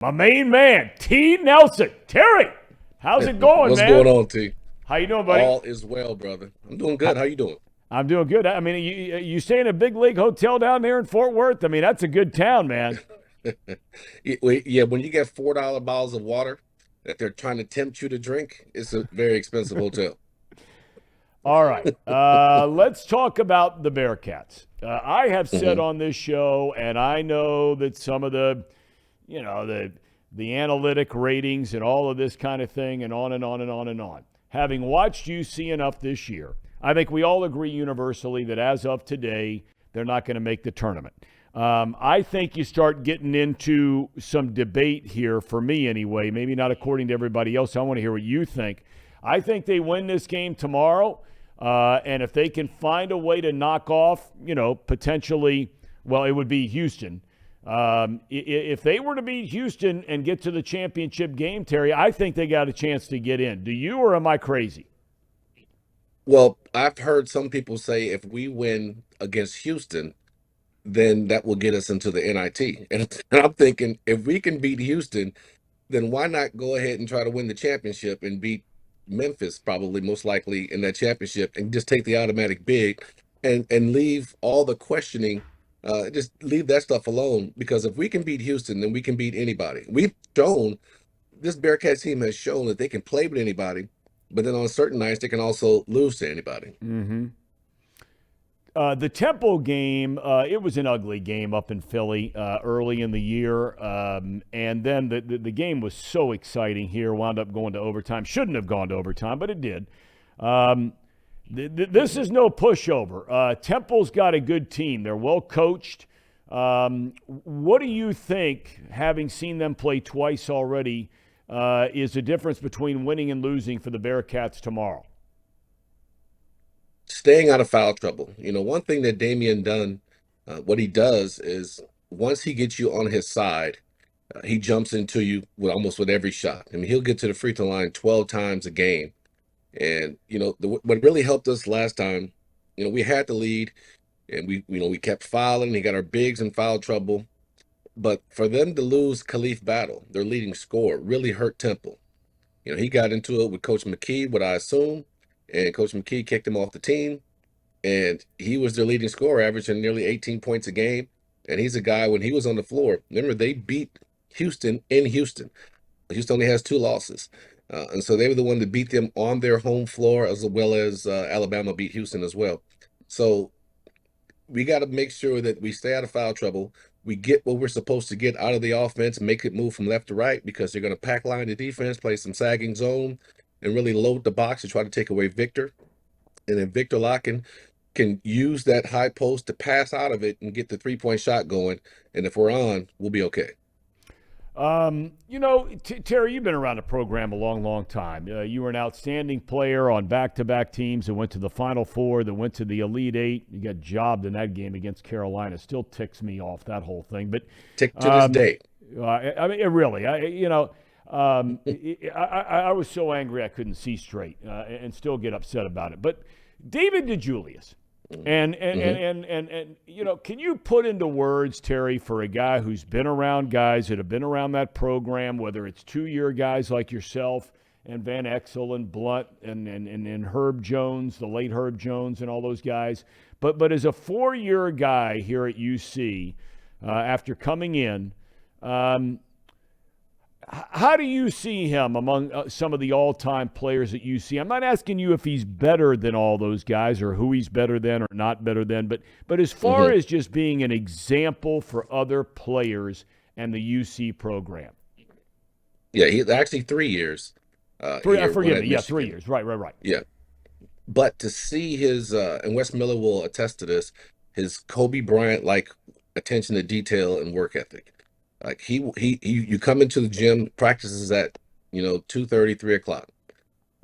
My main man, T. Nelson. Terry, how's it going, What's man? going on, T? How you doing, buddy? All is well, brother. I'm doing good. How you doing? I'm doing good. I mean, you stay in a big league hotel down there in Fort Worth. I mean, that's a good town, man. Yeah, when you get $4 bottles of water that they're trying to tempt you to drink, it's a very expensive hotel. All right, let's talk about the Bearcats. I have said Hmm. on this show, and I know that some of the, you know, the analytic ratings and all of this kind of thing, and on and on and on and on. Having watched UC enough this year, I think we all agree universally that as of today, they're not going to make the tournament. I think you start getting into some debate here, for me anyway, maybe not according to everybody else. I want to hear what you think. I think they win this game tomorrow. And if they can find a way to knock off, potentially, well, it would be Houston. If they were to beat Houston and get to the championship game, Terry, I think they got a chance to get in. Do you, or am I crazy? Well, I've heard some people say if we win against Houston, then that will get us into the NIT. And I'm thinking if we can beat Houston, then why not go ahead and try to win the championship and beat Memphis, probably most likely in that championship, and just take the automatic bid and leave all the questioning, just leave that stuff alone. Because if we can beat Houston, then we can beat anybody. We've shown this Bearcats team has shown that they can play with anybody, but then on certain nights they can also lose to anybody. Mm-hmm. The Temple game, it was an ugly game up in Philly early in the year. And then the game was so exciting here, wound up going to overtime. Shouldn't have gone to overtime, but it did. Um, this is no pushover. Temple's got a good team. They're well coached. What do you think, having seen them play twice already, is the difference between winning and losing for the Bearcats tomorrow? Staying out of foul trouble. One thing that Damian done, what he does is once he gets you on his side, he jumps into you with almost with every shot. I mean, he'll get to the free throw line 12 times a game. And what really helped us last time, we had the lead, and we kept fouling. He got our bigs in foul trouble. But for them to lose Khalif Battle, their leading scorer, really hurt Temple. He got into it with Coach McKee, what I assume, and Coach McKee kicked him off the team. And he was their leading scorer, averaging nearly 18 points a game. And he's a guy, when he was on the floor, remember, they beat Houston in Houston. Houston only has two losses. And so they were the one that beat them on their home floor, as well as Alabama beat Houston as well. So we got to make sure that we stay out of foul trouble. We get what we're supposed to get out of the offense, make it move from left to right, because they're going to pack line the defense, play some sagging zone, and really load the box to try to take away Victor. And then Victor Locken can use that high post to pass out of it and get the 3-point shot going. And if we're on, we'll be okay. Terry, you've been around the program a long, long time. You were an outstanding player on back-to-back teams that went to the Final Four, that went to the Elite Eight. You got jobbed in that game against Carolina. Still ticks me off, that whole thing. But Tick to this day. I mean, it really, I was so angry I couldn't see straight, and still get upset about it. But David DeJulius, and can you put into words, Terry, for a guy who's been around guys that have been around that program, whether it's 2-year guys like yourself and Van Exel and Blunt and Herb Jones, the late Herb Jones, and all those guys, but as a 4-year guy here at UC, after coming in, how do you see him among some of the all-time players that you see? I'm not asking you if he's better than all those guys or who he's better than or not better than, but as far Hmm. as just being an example for other players and the UC program. Yeah, he's actually 3 years here Forgive at me. Yeah, 3 Michigan. years. Right. Yeah. But to see his, and Wes Miller will attest to this, his Kobe Bryant like attention to detail and work ethic. Like you come into the gym, practices at 2:30, 3 o'clock.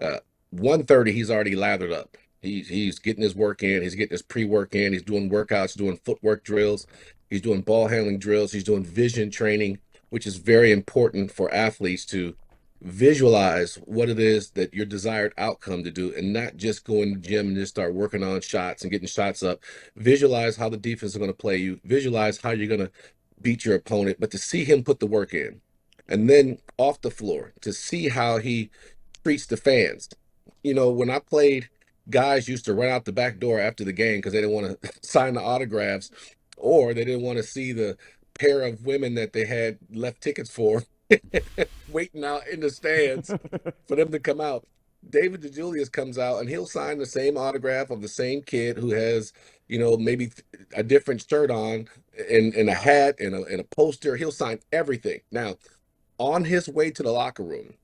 1:30, he's already lathered up. He's getting his work in. He's getting his pre-work in. He's doing workouts, doing footwork drills. He's doing ball handling drills. He's doing vision training, which is very important for athletes to visualize what it is that your desired outcome to do, and not just go in the gym and just start working on shots and getting shots up. Visualize how the defense is going to play you. Visualize how you're going to beat your opponent. But to see him put the work in, and then off the floor to see how he treats the fans. When I played, guys used to run out the back door after the game because they didn't want to sign the autographs, or they didn't want to see the pair of women that they had left tickets for waiting out in the stands for them to come out. David DeJulius comes out and he'll sign the same autograph of the same kid who has, maybe a different shirt on and a hat and a poster. He'll sign everything. Now, on his way to the locker room,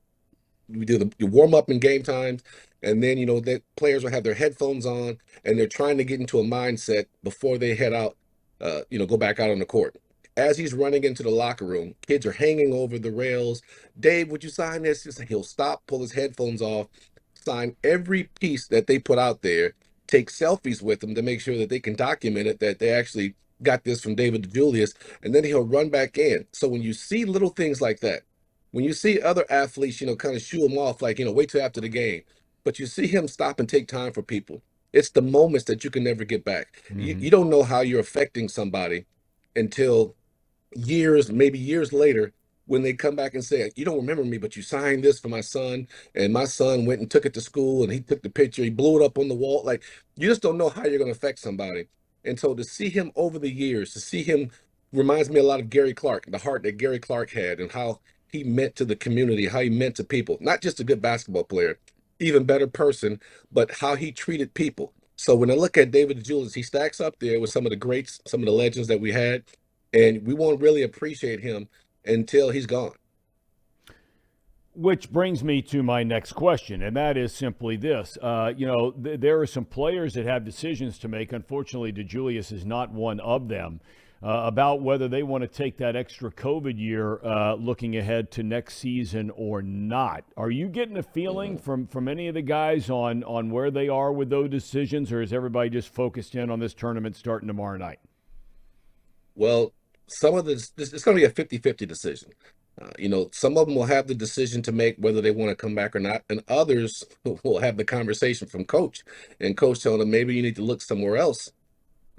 we do the warm up in game times, and then that players will have their headphones on and they're trying to get into a mindset before they head out, go back out on the court. As he's running into the locker room, kids are hanging over the rails. Dave, would you sign this? He'll stop, pull his headphones off, sign every piece that they put out there, take selfies with them to make sure that they can document it, that they actually got this from David DeJulius, and then he'll run back in. So when you see little things like that, when you see other athletes, kind of shoo them off, like, wait till after the game, but you see him stop and take time for people, it's the moments that you can never get back. You don't know how you're affecting somebody until years, maybe years later, when they come back and say, you don't remember me, but you signed this for my son, and my son went and took it to school, and he took the picture, he blew it up on the wall. Like, you just don't know how you're going to affect somebody. And so to see him over the years, to see him reminds me a lot of Gary Clark, the heart that Gary Clark had, and how he meant to the community, how he meant to people. Not just a good basketball player, even better person, but how he treated people. So when I look at David DeJulius, he stacks up there with some of the greats, some of the legends that we had, and we won't really appreciate him until he's gone. Which brings me to my next question, and that is simply this. There are some players that have decisions to make. Unfortunately, DeJulius is not one of them, about whether they want to take that extra COVID year looking ahead to next season or not. Are you getting a feeling from any of the guys on where they are with those decisions, or is everybody just focused in on this tournament starting tomorrow night? Well, some of this it's going to be a 50-50 decision. Some of them will have the decision to make whether they want to come back or not, and others will have the conversation from coach, and coach telling them maybe you need to look somewhere else,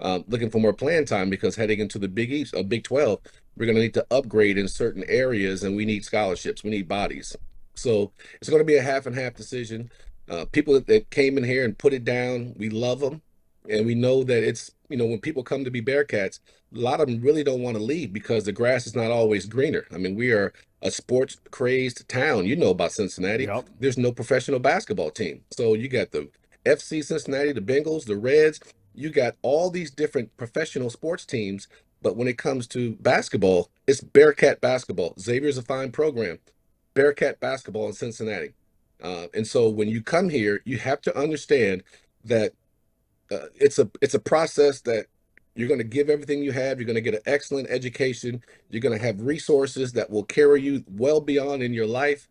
looking for more playing time, because heading into the Big East, Big 12, we're going to need to upgrade in certain areas, and we need scholarships, we need bodies. So it's going to be a half and half decision. People that came in here and put it down, we love them, and we know that it's, when people come to be Bearcats, a lot of them really don't want to leave because the grass is not always greener. I mean, we are a sports crazed town. You know about Cincinnati. Yep. There's no professional basketball team. So you got the FC Cincinnati, the Bengals, the Reds. You got all these different professional sports teams. But when it comes to basketball, it's Bearcat basketball. Xavier's a fine program. Bearcat basketball in Cincinnati. And so when you come here, you have to understand that it's a process that you're going to give everything you have. You're going to get an excellent education. You're going to have resources that will carry you well beyond in your life.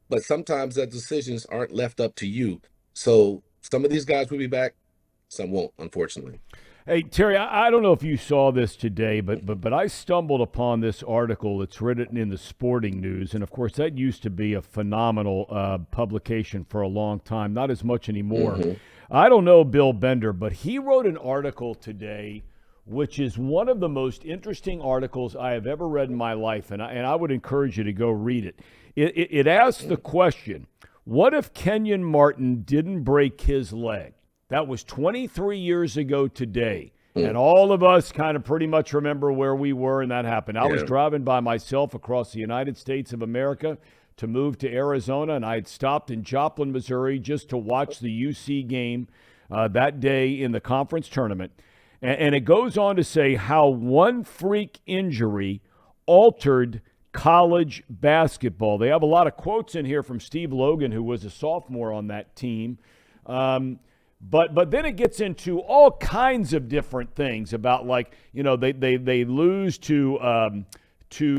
But sometimes that decisions aren't left up to you. So some of these guys will be back. Some won't, unfortunately. Hey, Terry, I don't know if you saw this today, but I stumbled upon this article that's written in the Sporting News. And, of course, that used to be a phenomenal publication for a long time, not as much anymore. I don't know Bill Bender, but he wrote an article today which is one of the most interesting articles I have ever read in my life, and I would encourage you to go read it. It asks the question, what if Kenyon Martin didn't break his leg? That was 23 years ago today, and all of us kind of pretty much remember where we were and that happened. I was driving by myself across the United States of America to move to Arizona, and I had stopped in Joplin, Missouri, just to watch the UC game that day in the conference tournament. And it goes on to say how one freak injury altered college basketball. They have a lot of quotes in here from Steve Logan, who was a sophomore on that team. But then it gets into all kinds of different things about, like, they lose to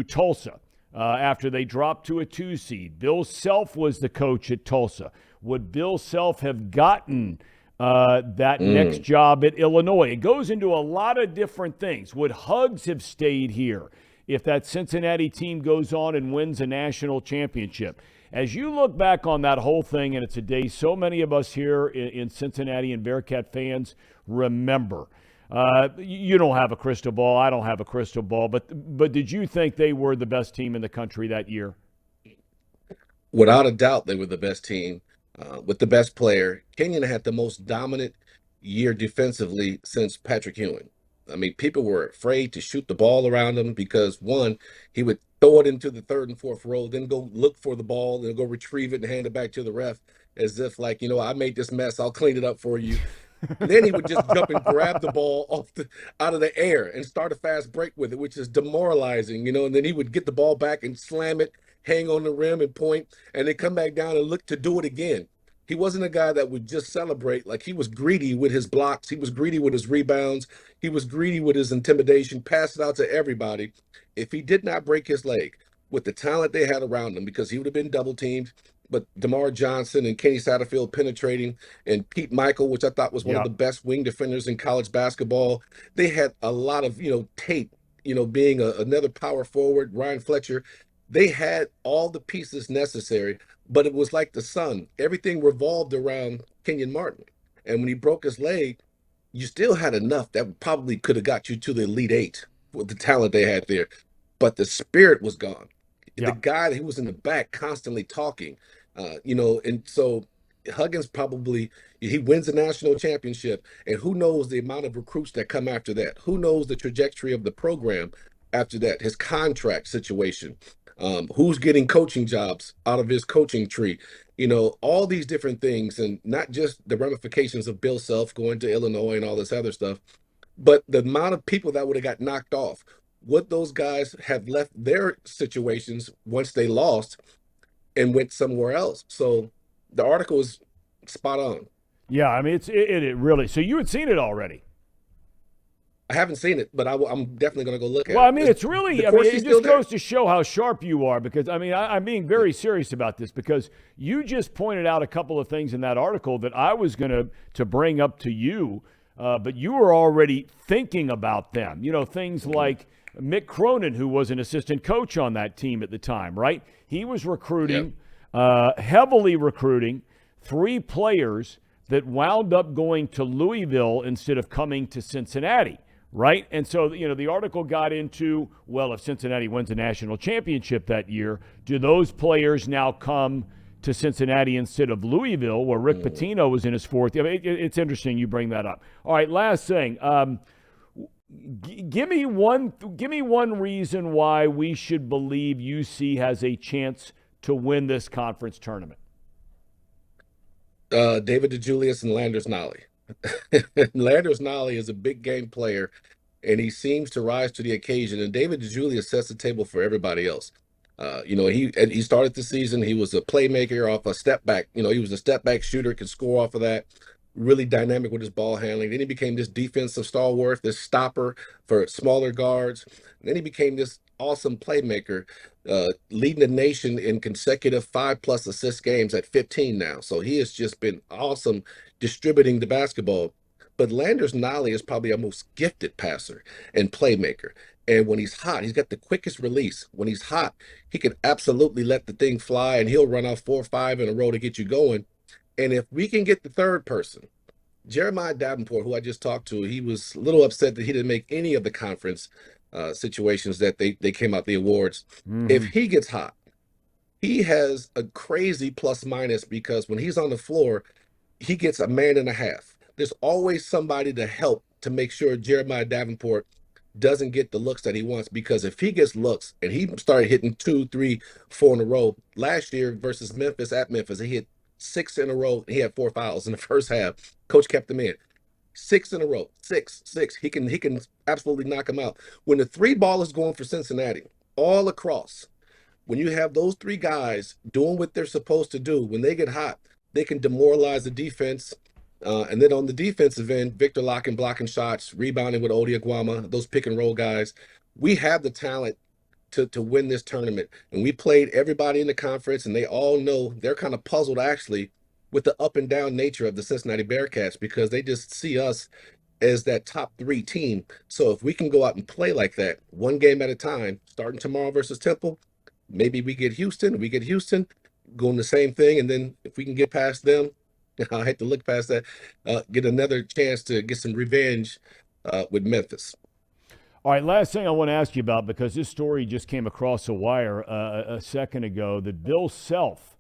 Tulsa after they dropped to a 2 seed. Bill Self was the coach at Tulsa. Would Bill Self have gotten that next job at Illinois? It goes into a lot of different things. Would Huggins have stayed here if that Cincinnati team goes on and wins a national championship? As you look back on that whole thing, and it's a day so many of us here in Cincinnati and Bearcat fans remember, You don't have a crystal ball. I don't have a crystal ball. But did you think they were the best team in the country that year? Without a doubt, they were the best team with the best player. Kenyon had the most dominant year defensively since Patrick Ewing. I mean, people were afraid to shoot the ball around him because one, he would throw it into the third and fourth row, then go look for the ball, then go retrieve it and hand it back to the ref as if like, I made this mess, I'll clean it up for you. And then he would just jump and grab the ball out of the air and start a fast break with it, which is demoralizing, and then he would get the ball back and slam it, hang on the rim and point, and then come back down and look to do it again. He wasn't a guy that would just celebrate. Like, he was greedy with his blocks. He was greedy with his rebounds. He was greedy with his intimidation, passed it out to everybody. If he did not break his leg with the talent they had around him, because he would have been double teamed, but DeMar Johnson and Kenny Satterfield penetrating, and Pete Michael, which I thought was one of Yeah. the best wing defenders in college basketball. They had a lot of, tape, being another power forward, Ryan Fletcher. They had all the pieces necessary, but it was like the sun. Everything revolved around Kenyon Martin. And when he broke his leg, you still had enough that probably could have got you to the Elite Eight with the talent they had there. But the spirit was gone. The Yeah. guy who was in the back constantly talking, and so Huggins probably, he wins the national championship, and who knows the amount of recruits that come after that? Who knows the trajectory of the program after that? His contract situation, who's getting coaching jobs out of his coaching tree, all these different things, and not just the ramifications of Bill Self going to Illinois and all this other stuff, but the amount of people that would have got knocked off. Would those guys have left their situations once they lost and went somewhere else? So the article is spot on. Yeah. I mean, it really. So you had seen it already. I haven't seen it, but I'm definitely going to go look at Well, it. I mean, it's really, The I mean, Corsi's it still just there? goes to show how sharp you are because, I mean, I'm being very serious about this because you just pointed out a couple of things in that article that I was going to bring up to you, but you were already thinking about them. Things like Mick Cronin, who was an assistant coach on that team at the time, right? He was recruiting, heavily recruiting, 3 players that wound up going to Louisville instead of coming to Cincinnati. Right. And so, the article got into, well, if Cincinnati wins a national championship that year, do those players now come to Cincinnati instead of Louisville, where Rick Pitino was in his 4th? I mean, it's interesting you bring that up. All right. Last thing. Give me one reason why we should believe UC has a chance to win this conference tournament. David DeJulius and Landers Nolly. Landers Nolly is a big game player, and he seems to rise to the occasion. And David DeJulius sets the table for everybody else. He started the season. He was a playmaker off a step back. He was a step back shooter, could score off of that. Really dynamic with his ball handling. Then he became this defensive stalwart, this stopper for smaller guards. And then he became this awesome playmaker, leading the nation in consecutive 5+ assist games at 15 now. So he has just been awesome distributing the basketball. But Landers Nolly is probably our most gifted passer and playmaker. And when he's hot, he's got the quickest release. When he's hot, he can absolutely let the thing fly, and he'll run out 4 or 5 in a row to get you going. And if we can get the third person, Jeremiah Davenport, who I just talked to, he was a little upset that he didn't make any of the conference situations that they came out the awards. Mm-hmm. If he gets hot, he has a crazy plus minus because when he's on the floor, he gets a man and a half. There's always somebody to help to make sure Jeremiah Davenport doesn't get the looks that he wants, because if he gets looks, and he started hitting 2, 3, 4 in a row last year versus Memphis at Memphis, he hit 6 in a row. He had 4 fouls in the first half. Coach kept him in. 6 in a row, 6. He can absolutely knock him out. When the 3 ball is going for Cincinnati, all across, when you have those 3 guys doing what they're supposed to do, when they get hot, they can demoralize the defense. And then on the defensive end, Victor Locking blocking shots, rebounding with Odi Aguama, those pick and roll guys. We have the talent to win this tournament. And we played everybody in the conference, and they all know they're kind of puzzled actually with the up and down nature of the Cincinnati Bearcats, because they just see us as that top 3 team. So if we can go out and play like that, one game at a time, starting tomorrow versus Temple, maybe we get Houston, going the same thing. And then if we can get past them, I hate to look past that, get another chance to get some revenge with Memphis. All right, last thing I want to ask you about, because this story just came across the wire a second ago, that Bill Self,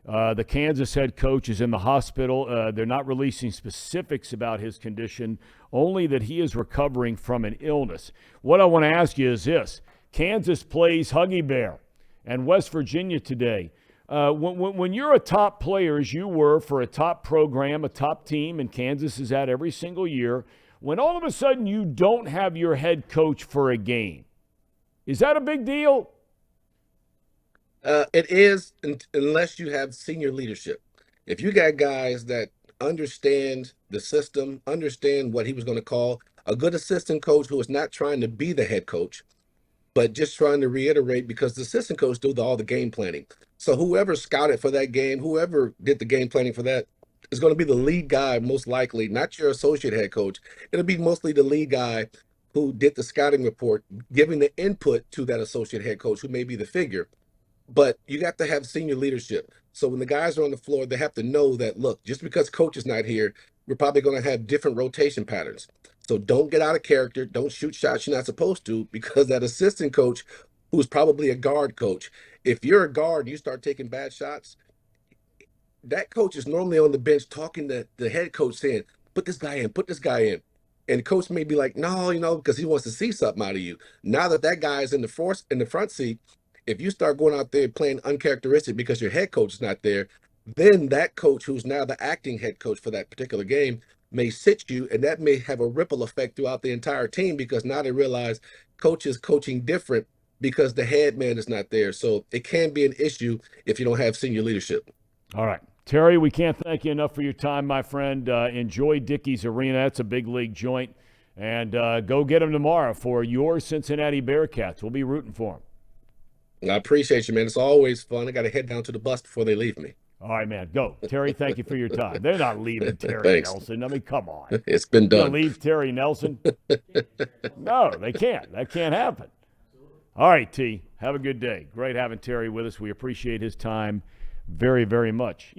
the Kansas head coach, is in the hospital. They're not releasing specifics about his condition, only that he is recovering from an illness. What I want to ask you is this. Kansas plays Huggy Bear and West Virginia today. When you're a top player, as you were for a top program, a top team, and Kansas is at every single year, when all of a sudden you don't have your head coach for a game, is that a big deal? It is, unless you have senior leadership. If you got guys that understand the system, understand what he was going to call, a good assistant coach who is not trying to be the head coach, but just trying to reiterate, because the assistant coach do all the game planning. So whoever scouted for that game, whoever did the game planning for that, is going to be the lead guy, most likely, not your associate head coach. It'll be mostly the lead guy who did the scouting report, giving the input to that associate head coach, who may be the figure. But you got to have senior leadership. So when the guys are on the floor, they have to know that, look, just because coach is not here, we're probably going to have different rotation patterns. So don't get out of character. Don't shoot shots you're not supposed to, because that assistant coach, who's probably a guard coach, if you're a guard and you start taking bad shots, that coach is normally on the bench talking to the head coach saying, put this guy in, put this guy in. And the coach may be like, no, because he wants to see something out of you. Now that guy is in the front seat, if you start going out there playing uncharacteristic because your head coach is not there, then that coach, who's now the acting head coach for that particular game, may sit you, and that may have a ripple effect throughout the entire team, because now they realize coach is coaching different because the head man is not there. So it can be an issue if you don't have senior leadership. All right. Terry, we can't thank you enough for your time, my friend. Enjoy Dickey's Arena. That's a big league joint. And go get them tomorrow for your Cincinnati Bearcats. We'll be rooting for them. I appreciate you, man. It's always fun. I got to head down to the bus before they leave me. All right, man. Go. Terry, thank you for your time. They're not leaving Terry Nelson. I mean, come on. It's been done. You're gonna leave Terry Nelson? No, they can't. That can't happen. All right, T. Have a good day. Great having Terry with us. We appreciate his time very, very much.